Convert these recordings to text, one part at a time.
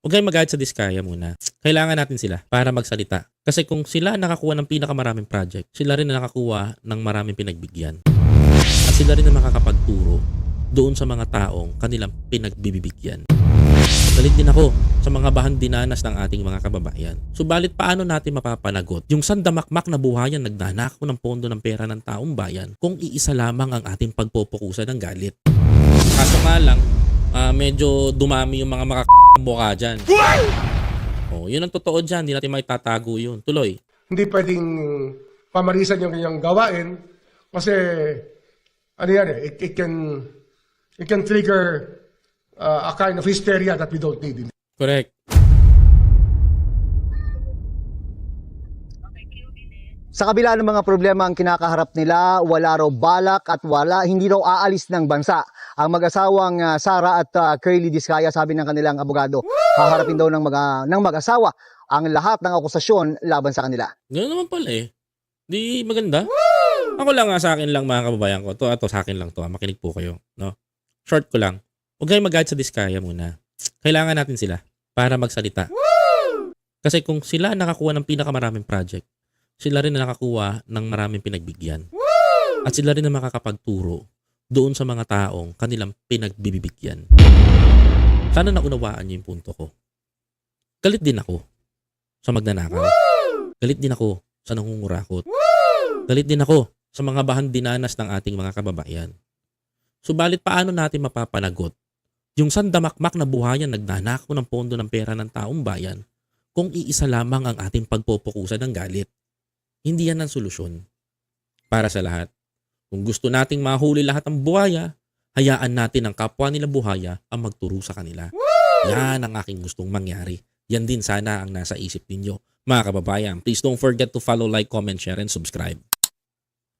Huwag kayong magalit sa Diskaya muna. Kailangan natin sila para magsalita. Kasi kung sila nakakuha ng pinakamaraming project, sila rin na nakakuha ng maraming pinagbigyan. At sila rin na makakapagturo doon sa mga taong kanilang pinagbibigyan. Galit din ako sa mga bahang dinanas ng ating mga kababayan. Subalit paano natin mapapanagot yung sandamakmak na buhayan nagnanakaw ng pondo ng pera ng taong bayan kung iisa lamang ang ating pagpupukusan ng galit? Kaso nga lang, medyo dumami yung mga mukha dyan. Oh, yun ang totoo dyan. Hindi natin maitatago yun. Tuloy. Hindi pwedeng pamarisan yung kanyang gawain kasi ano yan it can trigger a kind of hysteria that we don't need. Correct. Sa kabila ng mga problema ang kinakaharap nila, wala raw balak at hindi raw aalis ng bansa. Ang mag-asawang Sara at Curly Diskaya, sabi ng kanilang abogado, haharapin daw ng mag-asawa ang lahat ng akusasyon laban sa kanila. Ganoon naman pala eh. Di maganda. Ako lang sa akin lang mga kababayan ko. Ito sa akin lang to. Makinig po kayo. No? Short ko lang. Huwag kayong magalit sa Diskaya muna. Kailangan natin sila para magsalita. Kasi kung sila nakakuha ng pinakamaraming project, sila rin na nakakuha ng maraming pinagbigyan. At sila rin na makakapagturo doon sa mga taong kanilang pinagbibigyan. Sana naunawaan niyo yung punto ko. Galit din ako sa magnanakaw. Galit din ako sa nangungurakot. Galit din ako sa mga bahang dinanas ng ating mga kababayan. Subalit paano natin mapapanagot yung sandamakmak na buhayan nagnanakaw ng pondo ng pera ng taong bayan kung iisa lamang ang ating pagpupukusan ng galit? Hindi yan ang solusyon para sa lahat. Kung gusto nating mahuli lahat ng buhaya, hayaan natin ang kapwa nila buhaya ang magturo sa kanila. Yan ang aking gustong mangyari. Yan din sana ang nasa isip ninyo. Mga kababayan, please don't forget to follow, like, comment, share, and subscribe.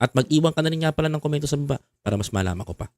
At mag-iwan ka na rin nga pala ng komento sa baba para mas malaman ko pa.